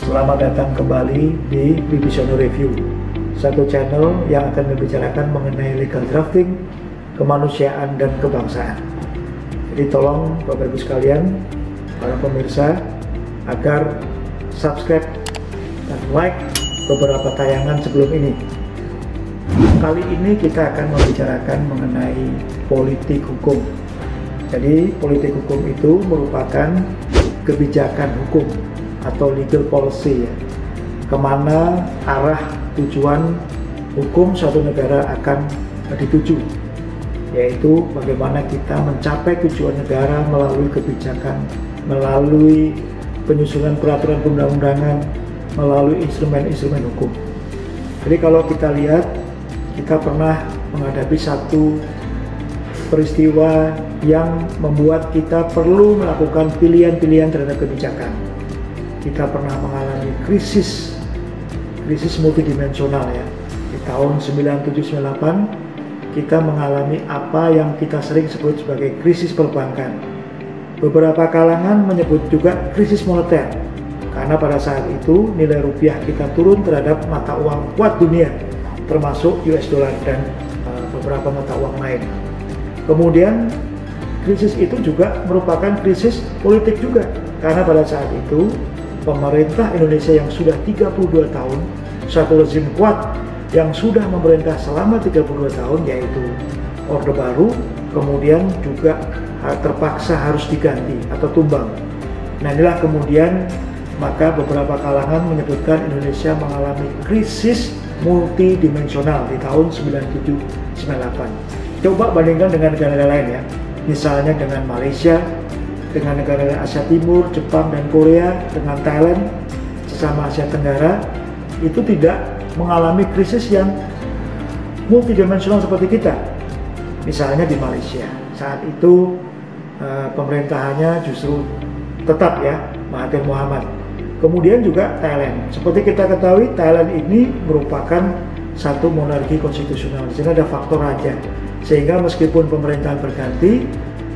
Selamat datang kembali di Visioner Review, satu channel yang akan membicarakan mengenai legal drafting, kemanusiaan, dan kebangsaan. Jadi tolong Bapak Ibu sekalian, para pemirsa, agar subscribe dan like beberapa tayangan sebelum ini. Kali ini kita akan membicarakan mengenai politik hukum. Jadi politik hukum itu merupakan kebijakan hukum atau legal policy, ya, kemana arah tujuan hukum suatu negara akan dituju, yaitu bagaimana kita mencapai tujuan negara melalui kebijakan, melalui penyusunan peraturan perundang-undangan, melalui instrumen-instrumen hukum. Jadi kalau kita lihat, kita pernah menghadapi satu peristiwa yang membuat kita perlu melakukan pilihan-pilihan terhadap kebijakan. Kita pernah mengalami krisis multidimensional, ya. Di tahun 97-98 kita mengalami apa yang kita sering sebut sebagai krisis perbankan. Beberapa kalangan menyebut juga krisis moneter, karena pada saat itu nilai rupiah kita turun terhadap mata uang kuat dunia, termasuk US dollar dan beberapa mata uang lain. Kemudian krisis itu juga merupakan krisis politik juga, karena pada saat itu pemerintah Indonesia yang sudah 32 tahun, satu rezim kuat yang sudah memerintah selama 32 tahun, yaitu Orde Baru, kemudian juga terpaksa harus diganti atau tumbang. Nah, inilah kemudian maka beberapa kalangan menyebutkan Indonesia mengalami krisis multidimensional di tahun 97-98. Coba bandingkan dengan negara lain, ya, misalnya dengan Malaysia, dengan negara Asia Timur, Jepang dan Korea, dengan Thailand, sesama Asia Tenggara, itu tidak mengalami krisis yang multidimensional seperti kita. Misalnya di Malaysia, saat itu pemerintahannya justru tetap, ya, Mahathir Mohamad. Kemudian juga Thailand, seperti kita ketahui, Thailand ini merupakan satu monarki konstitusional. Di sini ada faktor raja, sehingga meskipun pemerintahan berganti,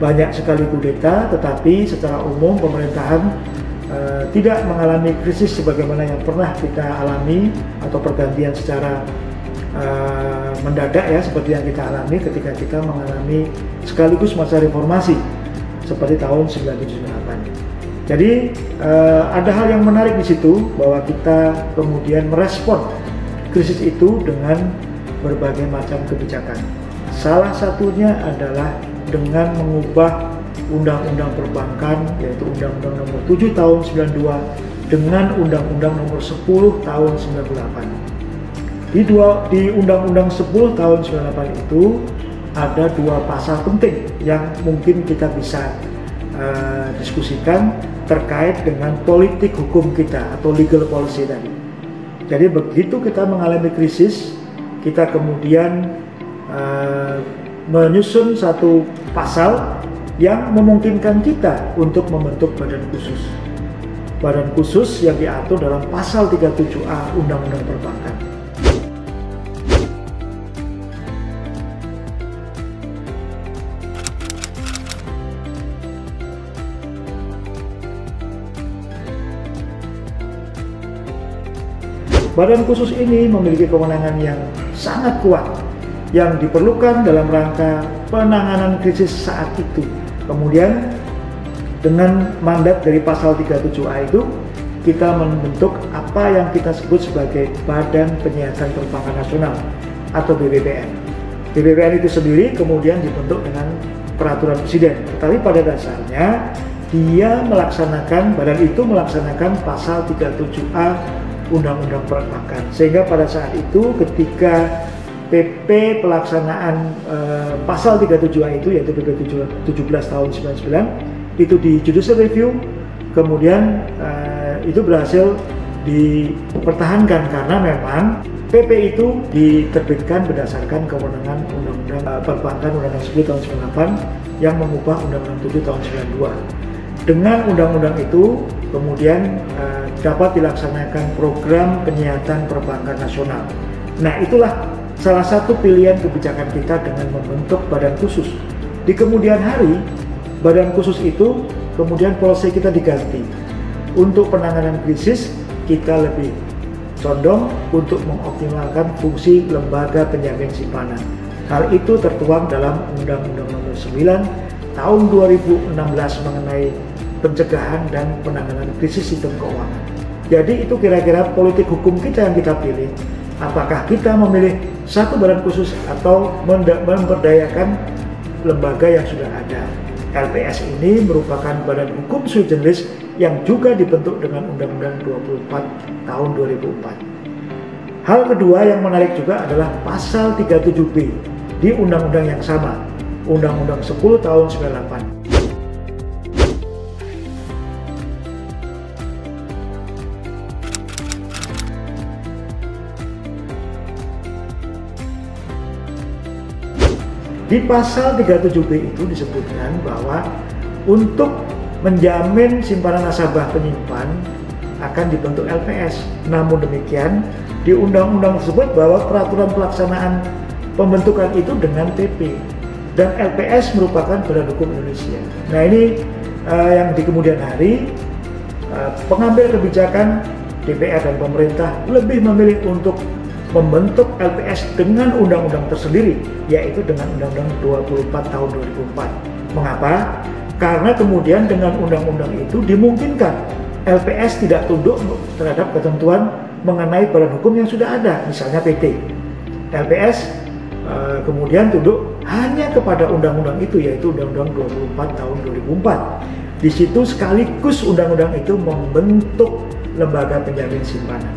banyak sekali kudeta, tetapi secara umum pemerintahan tidak mengalami krisis sebagaimana yang pernah kita alami, atau pergantian secara mendadak, ya, seperti yang kita alami ketika kita mengalami sekaligus masa reformasi seperti tahun 97-98. Jadi ada hal yang menarik di situ, bahwa kita kemudian merespon krisis itu dengan berbagai macam kebijakan. Salah satunya adalah dengan mengubah Undang-Undang Perbankan, yaitu Undang-Undang Nomor 7 Tahun 92 dengan Undang-Undang Nomor 10 Tahun 98. Di Undang-Undang 10 Tahun 98 itu ada dua pasal penting yang mungkin kita bisa diskusikan terkait dengan politik hukum kita atau legal policy tadi. Jadi begitu kita mengalami krisis, kita kemudian menyusun satu pasal yang memungkinkan kita untuk membentuk badan khusus. Badan khusus yang diatur dalam pasal 37A Undang-Undang Perbankan. Badan khusus ini memiliki kewenangan yang sangat kuat yang diperlukan dalam rangka penanganan krisis saat itu. Kemudian dengan mandat dari pasal 37A itu, kita membentuk apa yang kita sebut sebagai Badan Penyiasan Perbankan Nasional atau BPPN. BPPN itu sendiri kemudian dibentuk dengan peraturan presiden, tetapi pada dasarnya dia melaksanakan, badan itu melaksanakan pasal 37A Undang-Undang Perbankan. Sehingga pada saat itu ketika PP pelaksanaan pasal 37A itu, yaitu PP 17 tahun 99 itu di judicial review, kemudian itu berhasil dipertahankan karena memang PP itu diterbitkan berdasarkan kewenangan Undang-Undang Perbankan Undang-Undang 10 tahun 98 yang mengubah Undang-Undang 7 tahun 92. Dengan undang-undang itu kemudian dapat dilaksanakan program penyiasan perbankan nasional. Nah, itulah salah satu pilihan kebijakan kita dengan membentuk badan khusus. Di kemudian hari, badan khusus itu kemudian polisi kita diganti. Untuk penanganan krisis kita lebih condong untuk mengoptimalkan fungsi lembaga penjamin simpanan. Hal itu tertuang dalam Undang-Undang Nomor 9 Tahun 2016 mengenai pencegahan dan penanganan krisis sistem keuangan. Jadi itu kira-kira politik hukum kita yang kita pilih. Apakah kita memilih satu badan khusus atau memberdayakan lembaga yang sudah ada. LPS ini merupakan badan hukum sui generis yang juga dibentuk dengan Undang-Undang 24 tahun 2004. Hal kedua yang menarik juga adalah pasal 37B di undang-undang yang sama, Undang-Undang 10 tahun 98. Di pasal 37B itu disebutkan bahwa untuk menjamin simpanan nasabah penyimpan akan dibentuk LPS. Namun demikian, di undang-undang tersebut bahwa peraturan pelaksanaan pembentukan itu dengan PP dan LPS merupakan badan hukum Indonesia. Nah ini yang di kemudian hari pengambil kebijakan DPR dan pemerintah lebih memilih untuk membentuk LPS dengan undang-undang tersendiri, yaitu dengan Undang-Undang 24 tahun 2004. Mengapa? Karena kemudian dengan undang-undang itu dimungkinkan LPS tidak tunduk terhadap ketentuan mengenai badan hukum yang sudah ada, misalnya PT. LPS kemudian tunduk hanya kepada undang-undang itu, yaitu Undang-Undang 24 tahun 2004. Di situ sekaligus undang-undang itu membentuk lembaga penjamin simpanan.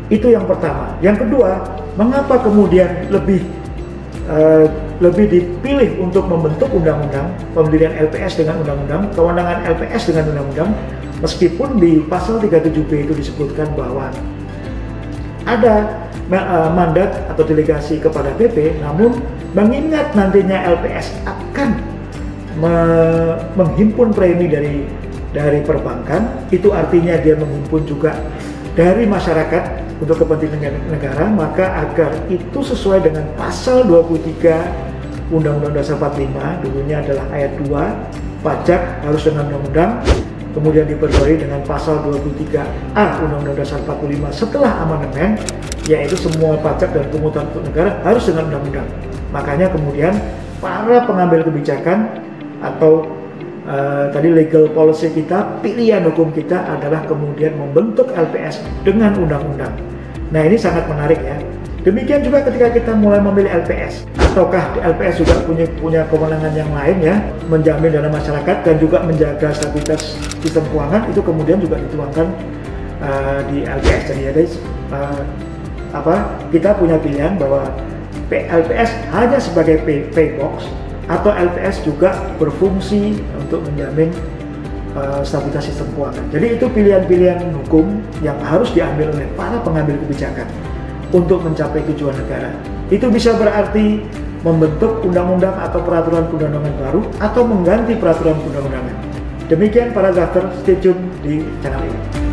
Itu yang pertama. Yang kedua, mengapa kemudian lebih dipilih untuk membentuk undang-undang pendirian LPS dengan undang-undang, kewenangan LPS dengan undang-undang, meskipun di pasal 37B itu disebutkan bahwa ada mandat atau delegasi kepada PP, namun mengingat nantinya LPS akan menghimpun premi dari perbankan, itu artinya dia menghimpun juga dari masyarakat untuk kepentingan negara, maka agar itu sesuai dengan pasal 23 Undang-Undang Dasar 45, dulunya adalah ayat 2, pajak harus dengan undang-undang, kemudian diperbarui dengan pasal 23A Undang-Undang Dasar 45 setelah amandemen, yaitu semua pajak dan pungutan untuk negara harus dengan undang-undang. Makanya kemudian para pengambil kebijakan atau tadi legal policy kita, pilihan hukum kita adalah kemudian membentuk LPS dengan undang-undang. Nah ini sangat menarik ya. Demikian juga ketika kita mulai memilih LPS, ataukah LPS juga punya kewenangan yang lain ya, menjamin dana masyarakat dan juga menjaga stabilitas sistem keuangan, itu kemudian juga dituangkan di LPS. Jadi ya guys, kita punya pilihan bahwa LPS hanya sebagai pay box, atau LPS juga berfungsi untuk menjamin stabilitas sistem keuangan. Jadi itu pilihan-pilihan hukum yang harus diambil oleh para pengambil kebijakan untuk mencapai tujuan negara. Itu bisa berarti membentuk undang-undang atau peraturan perundang-undangan baru atau mengganti peraturan perundang-undangan. Demikian para drafter, stay tune di channel ini.